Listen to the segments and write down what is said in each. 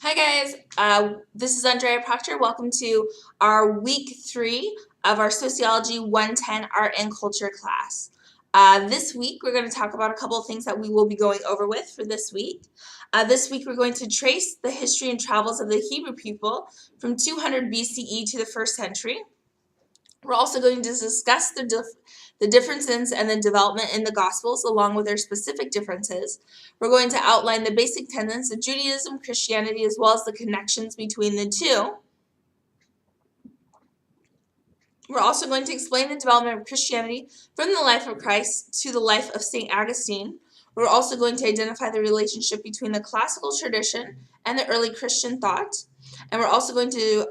Hi guys, this is Andrea Proctor. Welcome to our week 3 of our Sociology 110 Art and Culture class. This week we're going to talk about a couple of things that we will be going over with for this week. This week we're going to trace the history and travels of the Hebrew people from 200 BCE to the 1st century. We're also going to discuss the differences and the development in the Gospels along with their specific differences. We're going to outline the basic tenets of Judaism, Christianity, as well as the connections between the two. We're also going to explain the development of Christianity from the life of Christ to the life of St. Augustine. We're also going to identify the relationship between the classical tradition and the early Christian thought. And we're also going to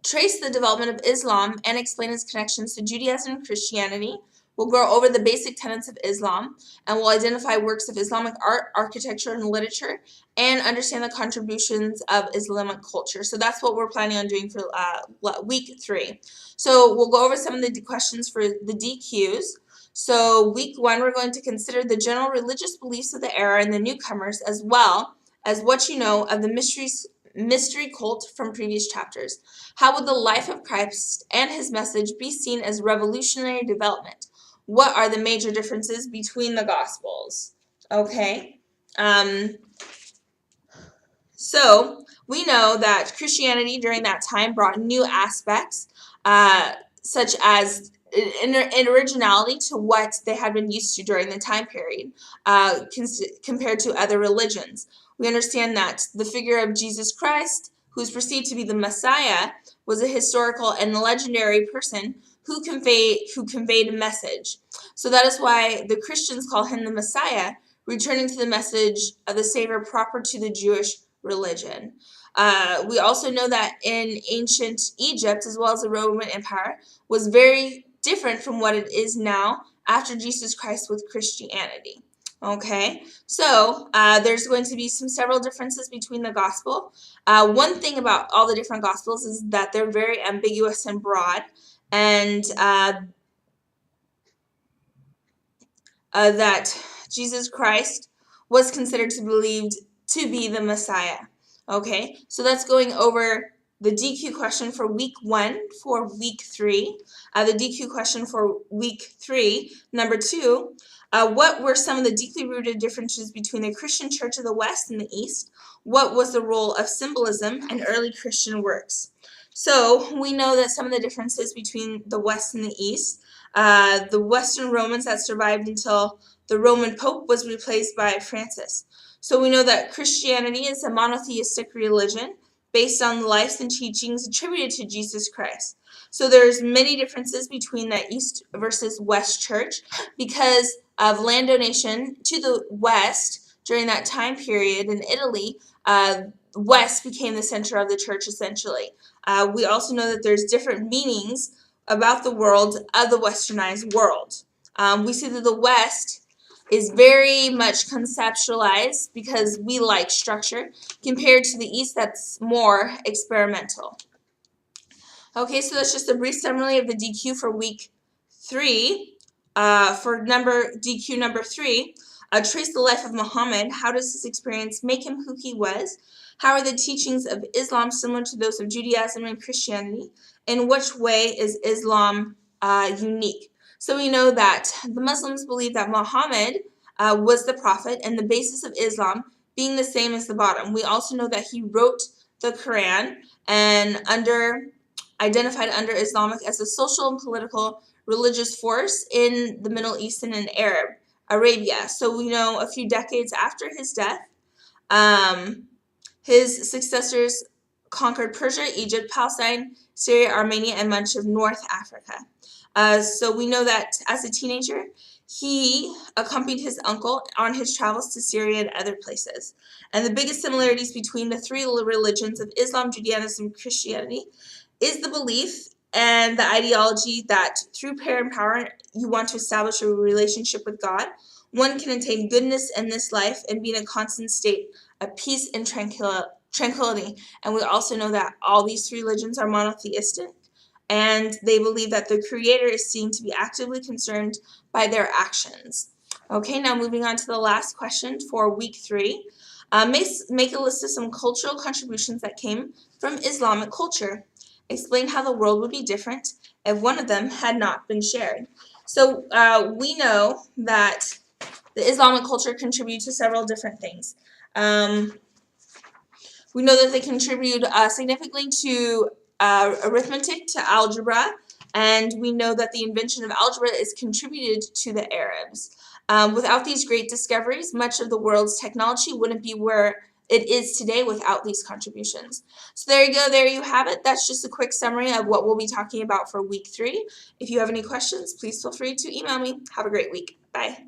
trace the development of Islam and explain its connections to Judaism and Christianity. We'll go over the basic tenets of Islam, and we'll identify works of Islamic art, architecture, and literature, and understand the contributions of Islamic culture. So that's what we're planning on doing for week 3. So we'll go over some of the questions for the DQs. So week 1, we're going to consider the general religious beliefs of the era and the newcomers, as well as what you know of the mystery cult from previous chapters. How would the life of Christ and his message be seen as revolutionary development? What are the major differences between the Gospels? Okay. So we know that Christianity during that time brought new aspects, such as an originality to what they had been used to during the time period, compared to other religions. We understand that the figure of Jesus Christ, who is perceived to be the Messiah, was a historical and legendary person who conveyed a message. So that is why the Christians call him the Messiah, returning to the message of the Savior proper to the Jewish religion. We also know that in ancient Egypt, as well as the Roman Empire, was very different from what it is now after Jesus Christ with Christianity. Okay, so there's going to be several differences between the gospel. One thing about all the different gospels is that they're very ambiguous and broad, and that Jesus Christ was considered to believed to be the Messiah. Okay, so that's going over the DQ question for week 1 for week 3. The DQ question for week 3, number 2. What were some of the deeply rooted differences between the Christian Church of the West and the East? What was the role of symbolism in early Christian works? So we know that some of the differences between the West and the East, the Western Romans that survived until the Roman Pope was replaced by Francis. So we know that Christianity is a monotheistic religion based on the lives and teachings attributed to Jesus Christ. So there's many differences between the East versus West Church because of land donation to the West during that time period in Italy. West became the center of the church essentially. We also know that there's different meanings about the world of the westernized world. We see that the West is very much conceptualized because we like structure compared to the East that's more experimental. Okay, so that's just a brief summary of the DQ for week 3. For DQ number 3, trace the life of Muhammad. How does this experience make him who he was? How are the teachings of Islam similar to those of Judaism and Christianity? In which way is Islam unique? So we know that the Muslims believe that Muhammad was the prophet and the basis of Islam being the same as the bottom. We also know that he wrote the Quran and identified under Islamic as a social and political religious force in the Middle East and in Arabia. So we know a few decades after his death, his successors conquered Persia, Egypt, Palestine, Syria, Armenia, and much of North Africa. So we know that as a teenager, he accompanied his uncle on his travels to Syria and other places. And the biggest similarities between the three religions of Islam, Judaism, and Christianity is the belief and the ideology that through prayer and power, you want to establish a relationship with God. One can attain goodness in this life and be in a constant state of peace and tranquility. And we also know that all these three religions are monotheistic, and they believe that the Creator is seen to be actively concerned by their actions. Okay, now moving on to the last question for week 3. Make a list of some cultural contributions that came from Islamic culture. Explain how the world would be different if one of them had not been shared. So we know that the Islamic culture contributes to several different things. We know that they contribute significantly to arithmetic, to algebra, and we know that the invention of algebra is contributed to the Arabs. Without these great discoveries, much of the world's technology wouldn't be where it is today without these contributions. So there you go, there you have it. That's just a quick summary of what we'll be talking about for week 3. If you have any questions, please feel free to email me. Have a great week. Bye.